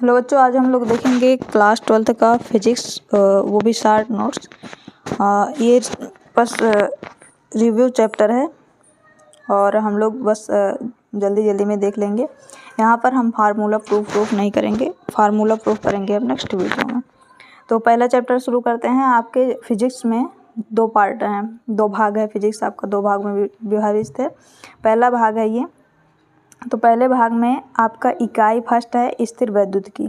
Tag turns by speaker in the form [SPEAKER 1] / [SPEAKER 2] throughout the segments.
[SPEAKER 1] Hello बच्चों, आज हम लोग देखेंगे क्लास 12th का फिजिक्स, वो भी शार्ट नोट्स। ये बस रिव्यू चैप्टर है और हम लोग बस जल्दी जल्दी में देख लेंगे। यहाँ पर हम फार्मूला प्रूफ नहीं करेंगे, फार्मूला प्रूफ करेंगे अब नेक्स्ट वीडियो में। तो पहला चैप्टर शुरू करते हैं। आपके फिजिक्स में दो पार्ट हैं, दो भाग है। फिजिक्स आपका दो भाग में विभाजित है। पहला भाग है ये। तो पहले भाग में आपका इकाई फर्स्ट है स्थिर वैद्युत की,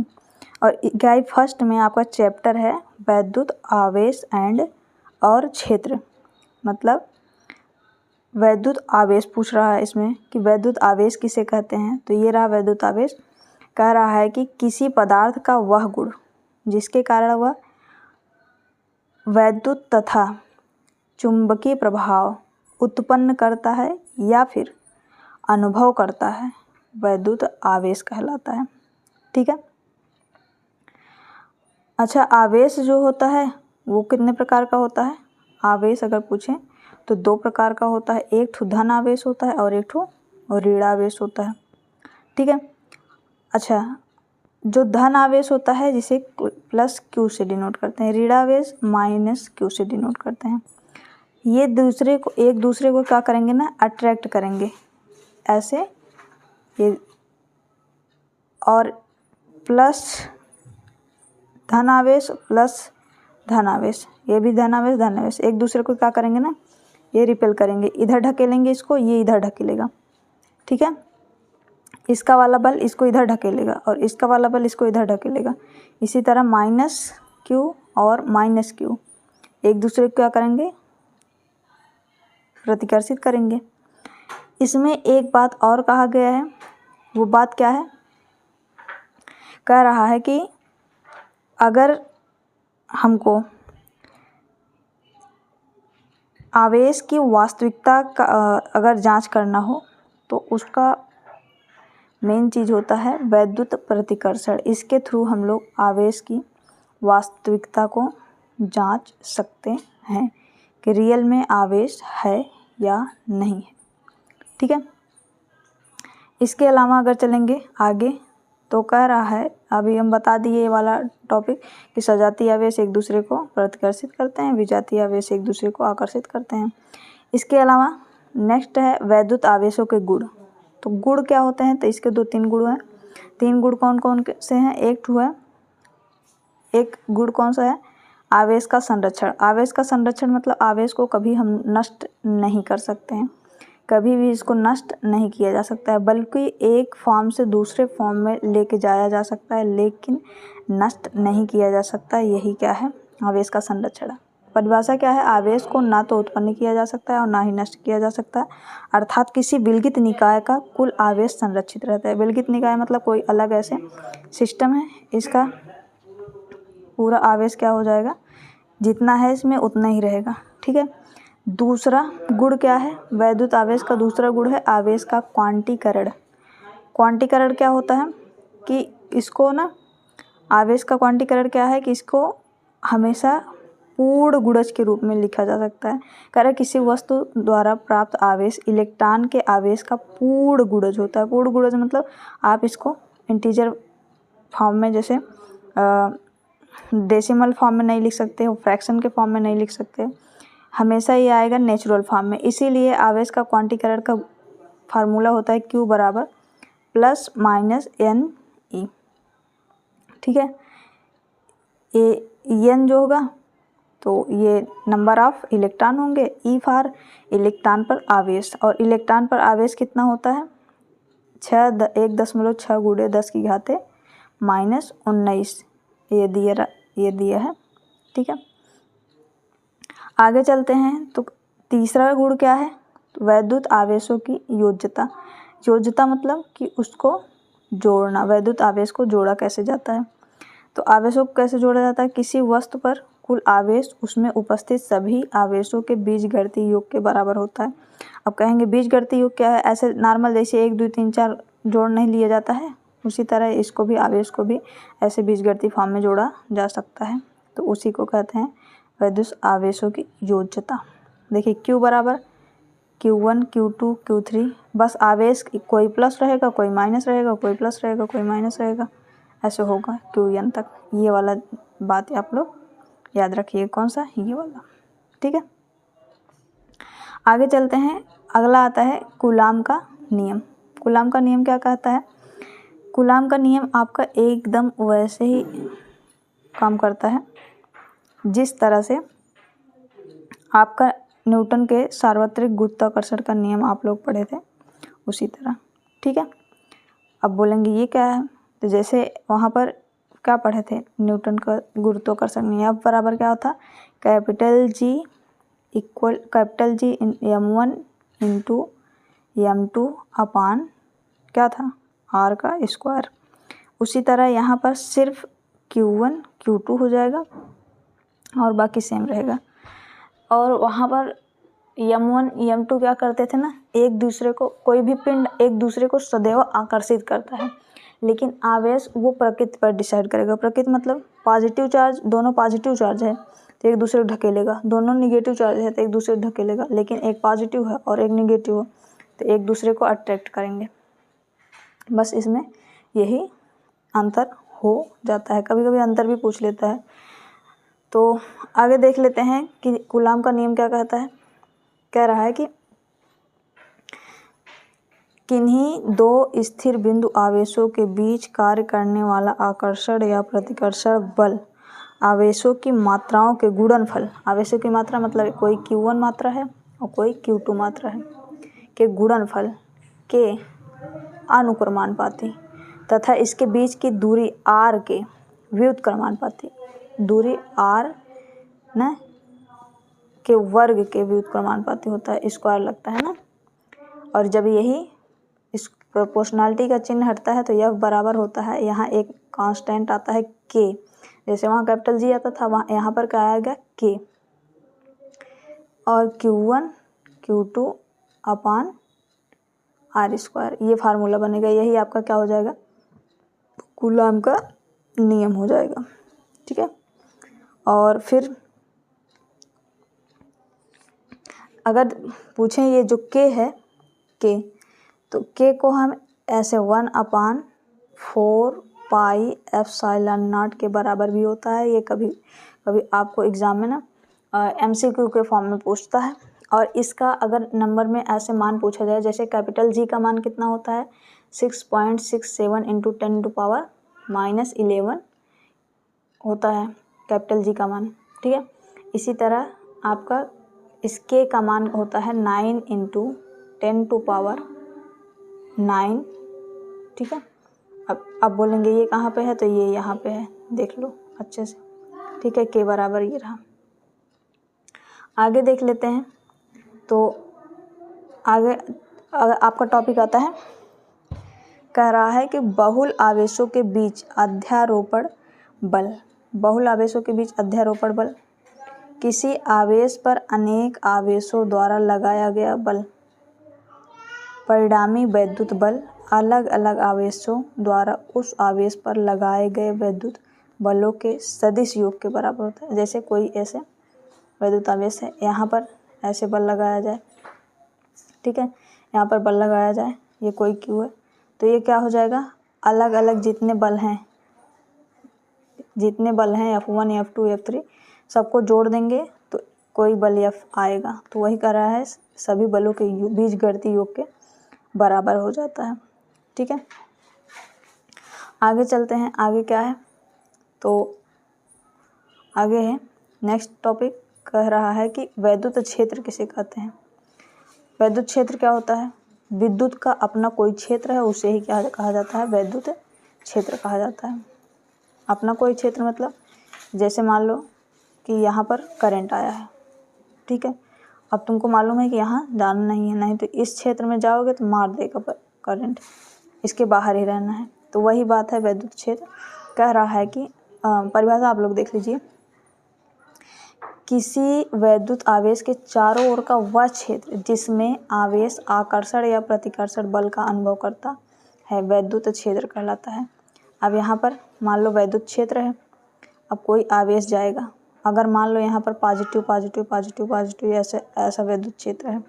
[SPEAKER 1] और इकाई फर्स्ट में आपका चैप्टर है वैद्युत आवेश और क्षेत्र। मतलब वैद्युत आवेश पूछ रहा है इसमें कि वैद्युत आवेश किसे कहते हैं। तो ये रहा वैद्युत आवेश। कह रहा है कि किसी पदार्थ का वह गुण जिसके कारण वह वैद्युत तथा चुंबकीय प्रभाव उत्पन्न करता है या फिर अनुभव करता है, वैद्युत आवेश कहलाता है। ठीक है। अच्छा, आवेश जो होता है वो कितने प्रकार का होता है? आवेश अगर पूछें तो दो प्रकार का होता है। एक ठो धन आवेश होता है और एक ठो ऋण आवेश होता है। ठीक है। अच्छा, जो धन आवेश होता है जिसे प्लस क्यू से डिनोट करते हैं, ऋण आवेश माइनस क्यू से डिनोट करते हैं। ये एक दूसरे को क्या करेंगे ना, अट्रैक्ट करेंगे ऐसे। ये और प्लस धन आवेश प्लस धन आवेश, ये भी धन आवेश एक दूसरे को क्या करेंगे ना, ये रिपेल करेंगे, इधर ढकेलेंगे इसको, ये इधर ढकेलेगा। ठीक है। इसका वाला बल इसको इधर ढकेलेगा और इसका वाला बल इसको इधर ढकेलेगा। इसी तरह माइनस क्यू और माइनस क्यू एक दूसरे को क्या करेंगे, प्रतिकर्षित करेंगे। इसमें एक बात और कहा गया है, वो बात क्या है? कह रहा है कि अगर हमको आवेश की वास्तविकता का अगर जांच करना हो तो उसका मेन चीज़ होता है वैद्युत प्रतिकर्षण। इसके थ्रू हम लोग आवेश की वास्तविकता को जांच सकते हैं कि रियल में आवेश है या नहीं है। ठीक है। इसके अलावा अगर चलेंगे आगे तो कह रहा है, अभी हम बता दिए ये वाला टॉपिक कि सजातीय आवेश एक दूसरे को प्रतिकर्षित करते हैं, विजातीय आवेश एक दूसरे को आकर्षित करते हैं। इसके अलावा नेक्स्ट है वैद्युत आवेशों के गुण। तो गुण क्या होते हैं? तो इसके तीन गुण हैं। तीन गुण कौन कौन से हैं? एक गुण कौन सा है? आवेश का संरक्षण। आवेश का संरक्षण मतलब आवेश को कभी हम नष्ट नहीं कर सकते हैं, कभी भी इसको नष्ट नहीं किया जा सकता है, बल्कि एक फॉर्म से दूसरे फॉर्म में लेके जाया जा सकता है, लेकिन नष्ट नहीं किया जा सकता। यही क्या है? आवेश का संरक्षण। परिभाषा क्या है? आवेश को ना तो उत्पन्न किया जा सकता है और ना ही नष्ट किया जा सकता है। अर्थात किसी विलगित निकाय का कुल आवेश संरक्षित रहता है। विलगित निकाय मतलब कोई अलग ऐसे सिस्टम है, इसका पूरा आवेश क्या हो जाएगा, जितना है इसमें उतना ही रहेगा। ठीक है। दूसरा गुण क्या है? वैद्युत आवेश का दूसरा गुण है आवेश का क्वांटीकरण। क्वांटीकरण क्या होता है कि इसको ना, आवेश का क्वांटीकरण क्या है कि इसको हमेशा पूर्ण गुणज के रूप में लिखा जा सकता है। कारण किसी वस्तु द्वारा प्राप्त आवेश इलेक्ट्रॉन के आवेश का पूर्ण गुणज होता है। पूर्ण गुणज मतलब आप इसको इंटीजर फॉर्म में, जैसे डेसिमल फॉर्म में नहीं लिख सकते हो, फ्रैक्शन के फॉर्म में नहीं लिख सकते, हमेशा ये आएगा नेचुरल फॉर्म में। इसीलिए आवेश का क्वांटीकरण का फार्मूला होता है Q बराबर प्लस माइनस एन ई। ठीक है। एन जो होगा तो ये नंबर ऑफ इलेक्ट्रॉन होंगे, ई फॉर इलेक्ट्रॉन पर आवेश, और इलेक्ट्रॉन पर आवेश कितना होता है? 1.6 गुणे 10 की घाते -19 ये दिया है। ठीक है। आगे चलते हैं तो तीसरा गुण क्या है? वैद्युत आवेशों की योज्यता। योज्यता मतलब कि उसको जोड़ना, वैद्युत आवेश को जोड़ा कैसे जाता है। तो आवेशों को कैसे जोड़ा जाता है? किसी वस्तु पर कुल आवेश उसमें उपस्थित सभी आवेशों के बीजगणितीय योग के बराबर होता है। अब कहेंगे बीजगणितीय योग क्या है? ऐसे नॉर्मल जैसे 1 2 3 4 जोड़ नहीं लिया जाता है, उसी तरह इसको भी, आवेश को भी ऐसे बीजगणितीय फॉर्म में जोड़ा जा सकता है। तो उसी को कहते हैं वैद्युत आवेशों की योज्यता। देखिए Q बराबर Q1 Q2 Q3, बस आवेश कोई प्लस रहेगा कोई माइनस रहेगा, कोई प्लस रहेगा कोई माइनस रहेगा, ऐसे होगा QN तक। ये वाला बात आप लोग याद रखिए, कौन सा, ये वाला। ठीक है, आगे चलते हैं। अगला आता है कूलाम का नियम। कूलाम का नियम क्या कहता है? कूलाम का नियम आपका एकदम वैसे ही काम करता है जिस तरह से आपका न्यूटन के सार्वत्रिक गुरुत्वाकर्षण का नियम आप लोग पढ़े थे, उसी तरह। ठीक है, अब बोलेंगे ये क्या है? तो जैसे वहाँ पर क्या पढ़े थे, न्यूटन का गुरुत्वाकर्षण नियम बराबर क्या होता? Capital G m1 into m2 अपान क्या था, r का स्क्वायर। उसी तरह यहाँ पर सिर्फ Q1 Q2 हो जाएगा और बाकी सेम रहेगा। और वहाँ पर m1 m2 क्या करते थे ना, एक दूसरे को, कोई भी पिंड एक दूसरे को सदैव आकर्षित करता है, लेकिन आवेश वो प्रकृति पर डिसाइड करेगा। प्रकृति मतलब पॉजिटिव चार्ज, दोनों पॉजिटिव चार्ज है तो एक दूसरे को ढकेलेगा, दोनों निगेटिव चार्ज है तो एक दूसरे को ढकेलेगा, लेकिन एक पॉजिटिव है और एक निगेटिव है तो एक दूसरे को अट्रैक्ट करेंगे। बस इसमें यही अंतर हो जाता है, कभी कभी अंतर भी पूछ लेता है। तो आगे देख लेते हैं कि कूलाम का नियम क्या कहता है। कह रहा है कि किन्हीं दो स्थिर बिंदु आवेशों के बीच कार्य करने वाला आकर्षण या प्रतिकर्षण बल आवेशों की मात्राओं के गुणनफल, आवेशों की मात्रा मतलब कोई Q1 मात्रा है और कोई Q2 मात्रा है, के गुणनफल के अनुक्रमानुपाती तथा इसके बीच की दूरी r के व्युत्क्रमानुपाती, दूरी r न के वर्ग के व्युत्क्रमानुपाती होता है, स्क्वायर लगता है ना। और जब यही इस प्रोपोर्शनलिटी का चिन्ह हटता है तो यह बराबर होता है, यहाँ एक कांस्टेंट आता है k, जैसे वहाँ कैपिटल G आता था वहाँ यहाँ पर क्या आएगा k, और Q1 Q2 अपान r स्क्वायर, ये फार्मूला बनेगा। यही आपका क्या हो जाएगा, कूलाम का नियम हो जाएगा। ठीक है, और फिर अगर पूछें ये जो k है k, तो k को हम ऐसे 1/4 पाई एप्सिलॉन नॉट के बराबर भी होता है। ये कभी कभी आपको एग्ज़ाम में ना MCQ के फॉर्म में पूछता है। और इसका अगर नंबर में ऐसे मान पूछा जाए, जैसे कैपिटल G का मान कितना होता है 6.67 इंटू 10⁻11 होता है कैपिटल G का मान। ठीक है, इसी तरह आपका इस k का मान होता है 9 इंटू 10⁻9। ठीक है, अब बोलेंगे ये कहाँ पे है, तो ये यहाँ पे है, देख लो अच्छे से। ठीक है, k बराबर ये रहा। आगे देख लेते हैं। तो आगे आपका टॉपिक आता है, कह रहा है कि बहुल आवेशों के बीच अध्यारोपण बल। बहुल आवेशों के बीच अध्यारोपण बल, किसी आवेश पर अनेक आवेशों द्वारा लगाया गया बल, परिणामी वैद्युत बल अलग अलग आवेशों द्वारा उस आवेश पर लगाए गए वैद्युत बलों के सदिश योग के बराबर होता है। जैसे कोई ऐसे वैद्युत आवेश है, यहाँ पर ऐसे बल लगाया जाए, ठीक है, यहाँ पर बल लगाया जाए, ये कोई Q है, तो ये क्या हो जाएगा, अलग अलग जितने बल हैं F1 F2 F3 सबको जोड़ देंगे तो कोई बल F आएगा। तो वही कर रहा है, सभी बलों के बीजगणितीय योग के बराबर हो जाता है। ठीक है, आगे चलते हैं। आगे क्या है, तो आगे है नेक्स्ट टॉपिक, कह रहा है कि वैद्युत क्षेत्र किसे कहते हैं। वैद्युत क्षेत्र क्या होता है, विद्युत का अपना कोई क्षेत्र है उसे ही क्या कहा जाता है, वैद्युत क्षेत्र कहा जाता है। अपना कोई क्षेत्र मतलब जैसे मान लो कि यहाँ पर करंट आया है, ठीक है, अब तुमको मालूम है कि यहाँ जाना नहीं है, नहीं तो इस क्षेत्र में जाओगे तो मार देगा करंट, इसके बाहर ही रहना है। तो वही बात है वैद्युत क्षेत्र। कह रहा है कि परिभाषा आप लोग देख लीजिए, किसी वैद्युत आवेश के चारों ओर का वह क्षेत्र जिसमें आवेश आकर्षण या प्रतिकर्षण बल का अनुभव करता है वैद्युत क्षेत्र कहलाता है। अब यहाँ पर मान लो वैद्युत क्षेत्र है, अब कोई आवेश जाएगा, अगर मान लो यहाँ पर पॉजिटिव पॉजिटिव पॉजिटिव पॉजिटिव ऐसा वैद्युत क्षेत्र है,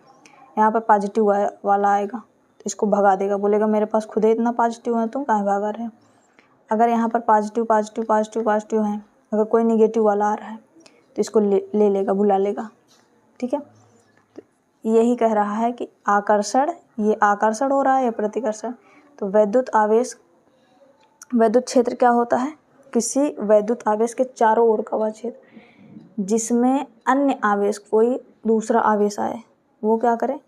[SPEAKER 1] यहाँ पर पॉजिटिव वाला आएगा तो इसको भगा देगा, बोलेगा मेरे पास खुद ही इतना पॉजिटिव है, तुम कहाँ भागा रहे हो। अगर यहाँ पर पॉजिटिव पॉजिटिव पॉजिटिव पॉजिटिव है, अगर कोई निगेटिव वाला आ रहा है तो इसको ले लेगा, बुला लेगा। ठीक है, तो यही कह रहा है कि आकर्षण, ये आकर्षण हो रहा है या प्रतिकर्षण। तो वैद्युत क्षेत्र क्या होता है? किसी वैद्युत आवेश के चारों ओर का वह क्षेत्र जिसमें अन्य आवेश, कोई दूसरा आवेश आए, वो क्या करे?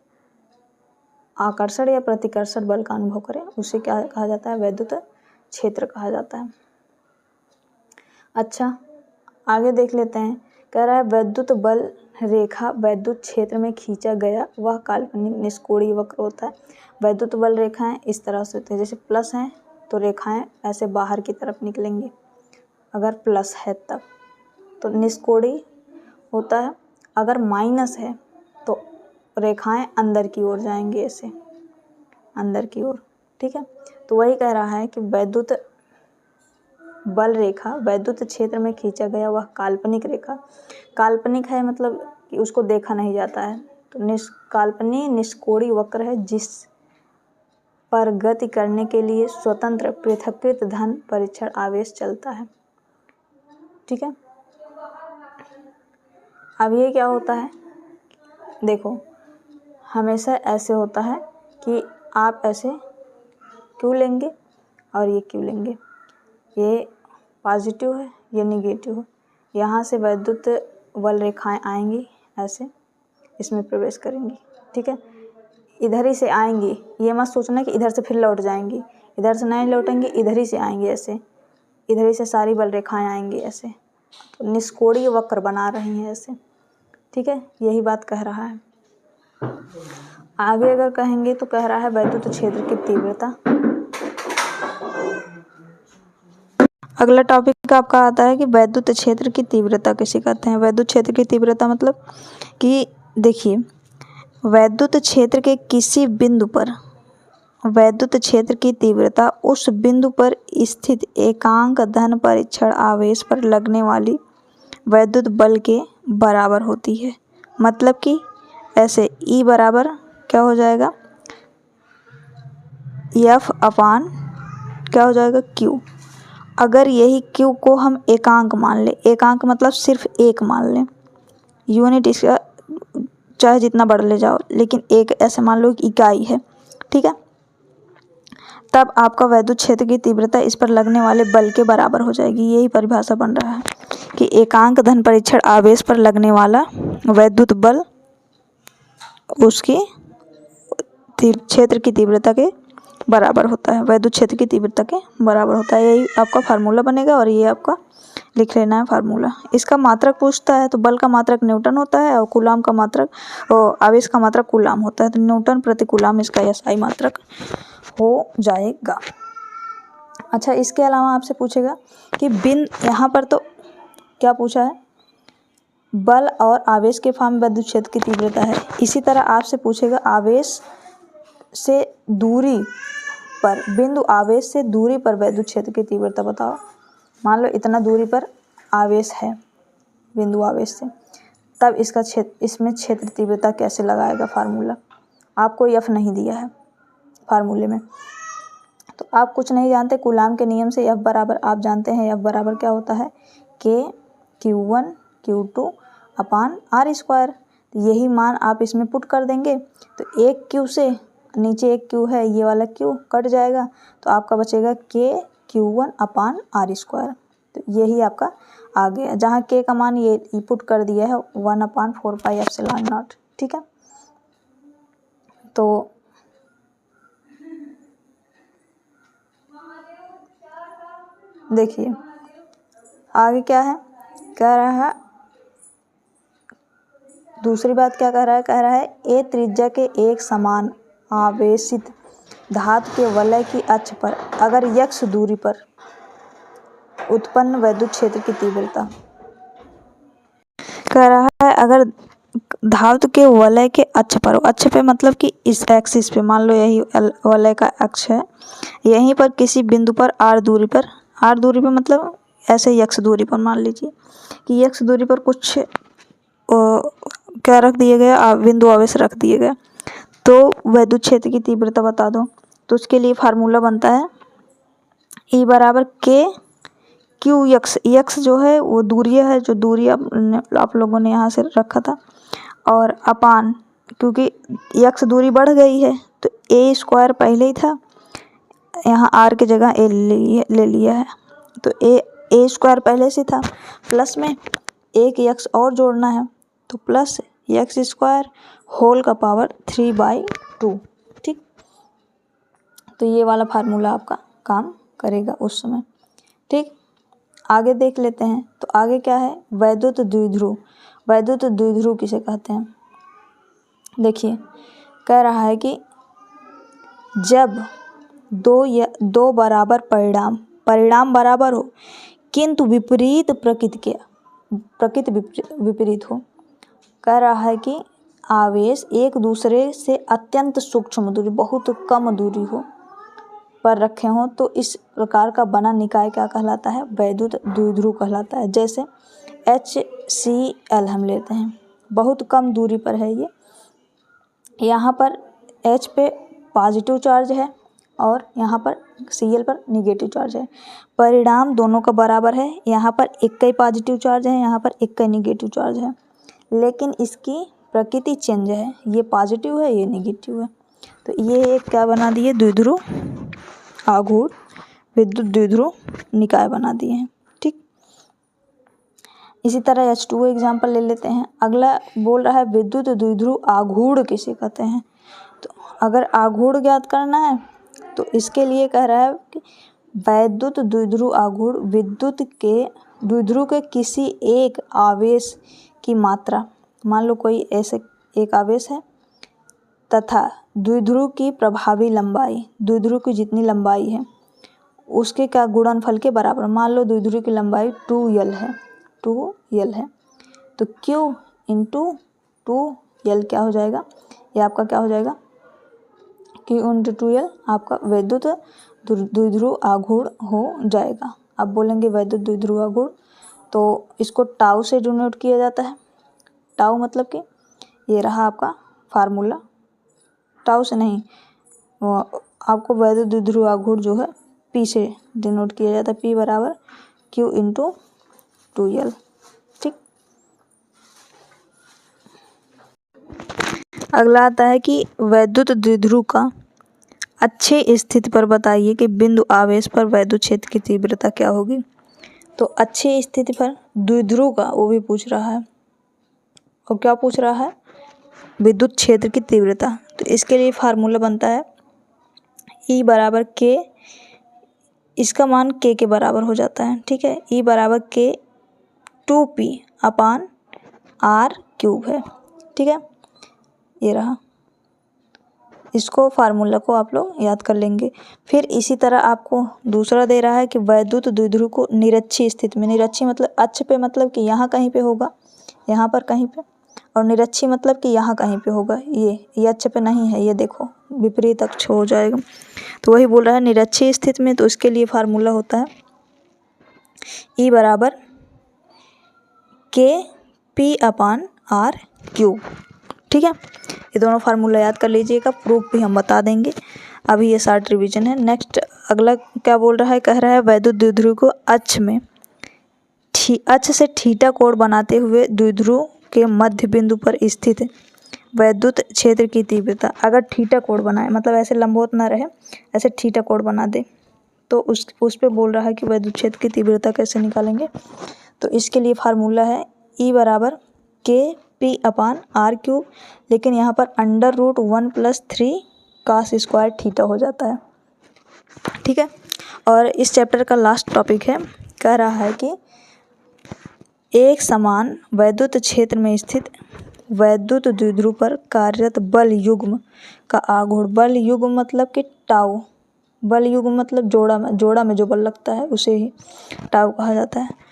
[SPEAKER 1] आकर्षण या प्रतिकर्षण बल का अनुभव करे, उसे क्या कहा जाता है? वैद्युत क्षेत्र कहा जाता है। अच्छा, आगे देख लेते हैं। कह रहा है वैद्युत बल रेखा वैद्युत क्षेत्र में खींचा गया वह काल्पनिक निष्कोणीय वक्र होता है। वैद्युत बल रेखाएं इस तरह से होती है, जैसे प्लस हैं तो रेखाएं ऐसे बाहर की तरफ निकलेंगी, अगर प्लस है तब तो निष्कोणीय होता है। अगर माइनस है तो रेखाएं अंदर की ओर जाएंगी, ऐसे अंदर की ओर। ठीक है, तो वही कह रहा है कि वैद्युत बल रेखा वैद्युत क्षेत्र में खींचा गया वह काल्पनिक रेखा, काल्पनिक है मतलब कि उसको देखा नहीं जाता है, तो काल्पनिक निष्कोणीय वक्र है जिस पर गति करने के लिए स्वतंत्र पृथक्कृत धन परीक्षण आवेश चलता है। ठीक है, अब ये क्या होता है? देखो, हमेशा ऐसे होता है कि आप ऐसे क्यों लेंगे और ये क्यों लेंगे, ये पॉजिटिव है, ये निगेटिव है। यहाँ से वैद्युत बल रेखाएं आएंगी, ऐसे इसमें प्रवेश करेंगी। ठीक है, इधर ही से आएंगी, ये मत सोचना कि इधर से फिर लौट जाएंगी, इधर से नहीं लौटेंगे, इधर ही से आएंगे, ऐसे इधर ही से सारी बल रेखाएं आएंगी, ऐसे तो निष्कोणीय वक्र बना रही हैं ऐसे। ठीक है, यही बात कह रहा है। आगे अगर कहेंगे तो कह रहा है वैद्युत क्षेत्र की तीव्रता। अगला टॉपिक आपका आता है कि वैद्युत क्षेत्र की तीव्रता किसे कहते हैं। वैद्युत क्षेत्र की तीव्रता मतलब कि देखिए, वैद्युत क्षेत्र के किसी बिंदु पर वैद्युत क्षेत्र की तीव्रता उस बिंदु पर स्थित एकांक धन परीक्षण आवेश पर लगने वाली वैद्युत बल के बराबर होती है। मतलब कि ऐसे E बराबर क्या हो जाएगा? F अपान क्या हो जाएगा? Q। अगर यही Q को हम एकांक मान लें, एकांक मतलब सिर्फ एक मान लें, यूनिट इसका चाहे जितना बढ़ ले जाओ, लेकिन एक ऐसे मान लो कि इकाई है। ठीक है, तब आपका वैद्युत क्षेत्र की तीव्रता इस पर लगने वाले बल के बराबर हो जाएगी। यही परिभाषा बन रहा है कि एकांक धन परीक्षण आवेश पर लगने वाला वैद्युत बल उसकी क्षेत्र की तीव्रता के बराबर होता है, वैद्युत क्षेत्र की तीव्रता के बराबर होता है। यही आपका फार्मूला बनेगा और ये आपका लिख लेना है फार्मूला। इसका मात्रक पूछता है तो बल का मात्रक न्यूटन होता है और कूलाम का मात्रक आवेश का मात्रक कूलाम होता है, तो न्यूटन प्रति कूलाम इसका एसआई मात्रक हो जाएगा। अच्छा, इसके अलावा आपसे पूछेगा कि यहाँ पर तो क्या पूछा है? बल और आवेश के फॉर्म में वैद्युत क्षेत्र की तीव्रता है। इसी तरह आपसे पूछेगा आवेश से दूरी पर, बिंदु आवेश से दूरी पर वैद्युत क्षेत्र की तीव्रता बताओ। मान लो इतना दूरी पर आवेश है बिंदु आवेश से, तब इसका इसमें क्षेत्र तीव्रता कैसे लगाएगा? फार्मूला आपको F नहीं दिया है फार्मूले में, तो आप कुछ नहीं जानते। कूलाम के नियम से F बराबर आप जानते हैं, F बराबर क्या होता है? K Q1 Q2 अपान R स्क्वायर। यही मान आप इसमें पुट कर देंगे तो एक Q से नीचे एक Q है, ये वाला Q कट जाएगा तो आपका बचेगा K Q1 अपान R स्क्वायर। तो यही आपका आ गया, जहाँ K का मान ये पुट कर दिया है 1/4 पाई एप्सिलॉन नॉट। ठीक है, तो देखिए आगे क्या है, कह रहा है दूसरी बात क्या कह रहा है? कह रहा है ए त्रिज्या के एक समान आवेशित धातु के वलय की अक्ष पर अगर x दूरी पर उत्पन्न वैद्युत क्षेत्र की तीव्रता। कह रहा है अगर धातु के वलय के अक्ष पर, अक्ष पे मतलब कि इस एक्सिस पे, मान लो यही वलय का अक्ष है, यहीं पर किसी बिंदु पर r दूरी पर, r दूरी पर मतलब ऐसे x दूरी पर मान लीजिए कि x दूरी पर कुछ क्या रख दिया गया? बिंदु आवेश रख दिए गए, तो वैद्युत क्षेत्र की तीव्रता बता दो। तो उसके लिए फार्मूला बनता है ई बराबर के क्यू यक्स, यक्स जो है वो दूरी है, जो दूरी आप लोगों ने यहाँ से रखा था, और अपान, क्योंकि यक्स दूरी बढ़ गई है तो ए स्क्वायर पहले ही था, यहाँ आर की जगह ए ले लिया है, तो ए स्क्वायर पहले से था, प्लस में एक यक्स और जोड़ना है तो प्लस यक्स स्क्वायर होल का पावर 3/2। ठीक, तो ये वाला फार्मूला आपका काम करेगा उस समय। ठीक, आगे देख लेते हैं। तो आगे क्या है, वैद्युत द्विध्रुव। वैद्युत द्विध्रुव किसे कहते हैं? देखिए, कह रहा है कि जब दो बराबर परिणाम बराबर हो किंतु विपरीत प्रकृति विपरीत हो। कह रहा है कि आवेश एक दूसरे से अत्यंत सूक्ष्म दूरी, बहुत कम दूरी हो पर रखे हों तो इस प्रकार का बना निकाय क्या कहलाता है? वैद्युत द्विध्रुव कहलाता है। जैसे HCl हम लेते हैं, बहुत कम दूरी पर है ये, यहाँ पर H पे पॉजिटिव चार्ज है और यहाँ पर Cl पर निगेटिव चार्ज है। परिणाम दोनों का बराबर है, यहाँ पर एक का ही पॉजिटिव चार्ज है, यहाँ पर एक का निगेटिव चार्ज है, लेकिन इसकी प्रकृति चेंज है, ये पॉजिटिव है, ये निगेटिव है। तो ये एक क्या बना दिए? द्विध्रुव आघूर्ण विद्युत द्विध्रुव निकाय बना दिए हैं। ठीक, इसी तरह H2O एग्जाम्पल ले लेते हैं। अगला बोल रहा है विद्युत द्विध्रुव आघूर्ण किसे कहते हैं? तो अगर आघूर्ण ज्ञात करना है तो इसके लिए कह रहा है कि वैद्युत द्विध्रुव आघूर्ण विद्युत के द्विध्रुव के किसी एक आवेश की मात्रा, मान लो कोई ऐसे एक आवेश है तथा द्विध्रुव की प्रभावी लंबाई, द्विध्रुव की जितनी लंबाई है उसके क्या गुणनफल के बराबर। मान लो द्विध्रुव की लंबाई 2L है, 2L है, तो Q इंटू 2L क्या हो जाएगा? ये आपका क्या हो जाएगा? Q इंटू 2L आपका वैद्युत द्विध्रुव आघूर्ण हो जाएगा। अब बोलेंगे वैद्युत द्विध्रुव आघूर्ण, तो इसको टाउ से डिनोट किया जाता है। टाउ मतलब कि ये रहा आपका फार्मूला, टाउ से नहीं, आपको वैद्युत द्विध्रुव आघूर्ण जो है P से डिनोट किया जाता है। P बराबर Q इंटू 2L। ठीक, अगला आता है कि वैद्युत द्विध्रुव का अच्छे स्थिति पर बताइए कि बिंदु आवेश पर वैद्युत क्षेत्र की तीव्रता क्या होगी। तो अच्छी स्थिति पर द्विध्रुव का वो भी पूछ रहा है, और क्या पूछ रहा है? विद्युत क्षेत्र की तीव्रता। तो इसके लिए फार्मूला बनता है E बराबर K, इसका मान K के बराबर हो जाता है। ठीक है, E बराबर K 2P अपान R क्यूब है। ठीक है, ये रहा, इसको फार्मूला को आप लोग याद कर लेंगे। फिर इसी तरह आपको दूसरा दे रहा है कि वैद्युत द्विध्रुव को निरक्षीय स्थिति में, निरक्षीय मतलब अक्ष पे, मतलब कि यहाँ कहीं पे होगा, यहाँ पर कहीं पे, और निरक्षीय मतलब कि यहाँ कहीं पे होगा, ये अक्ष पे नहीं है, ये देखो विपरीत अक्ष हो जाएगा। तो वही बोल रहा है निरक्षीय स्थिति में, तो इसके लिए फार्मूला होता है E बराबर K P अपान R क्यूब। ठीक है, ये दोनों फार्मूला याद कर लीजिएगा, प्रूफ भी हम बता देंगे। अभी ये शॉर्ट रिवीजन है। नेक्स्ट अगला क्या बोल रहा है? कह रहा है वैद्युत द्विध्रुव को अक्ष में अक्ष से थीटा कोण बनाते हुए द्विध्रुव के मध्य बिंदु पर स्थित वैद्युत क्षेत्र की तीव्रता। अगर थीटा कोण बनाए, मतलब ऐसे लंबवत ना रहे, ऐसे थीटा कोण बना दे, तो उस पे बोल रहा है कि वैद्युत क्षेत्र की तीव्रता कैसे निकालेंगे। तो इसके लिए फार्मूला है E बराबर K P अपान R क्यूब, लेकिन यहाँ पर √1 + 3 cos स्क्वायर थीटा हो जाता है। ठीक है, और इस चैप्टर का लास्ट टॉपिक है, कह रहा है कि एक समान वैद्युत क्षेत्र में स्थित वैद्युत द्विध्रुव पर कार्यरत बल युग्म का आघूर्ण। बल युग्म मतलब कि टाउ, बल युग्म मतलब जोड़ा में जो बल लगता है उसे ही टाउ कहा जाता है।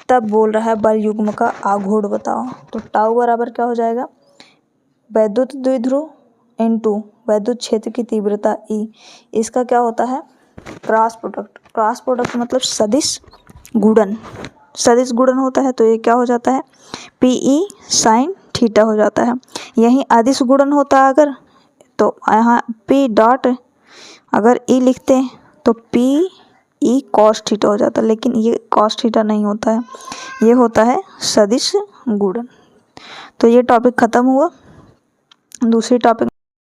[SPEAKER 1] तब बोल रहा है बल युग्म का आघूर्ण बताओ। तो टाउ बराबर क्या हो जाएगा? वैद्युत द्विध्रुव इनटू वैद्युत क्षेत्र की तीव्रता E, इसका क्या होता है? Cross product. क्रॉस प्रोडक्ट मतलब सदिश गुणन, सदिश गुणन होता है, तो ये क्या हो जाता है? PE sin थीटा हो जाता है। यहीं अदिश गुणन होता है अगर, तो यहाँ P डॉट अगर E लिखते हैं तो PE ई कॉस थीटा हो जाता है, लेकिन ये कॉस थीटा नहीं होता है, ये होता है सदिश गुणन। तो ये टॉपिक ख़त्म हुआ। दूसरी टॉपिक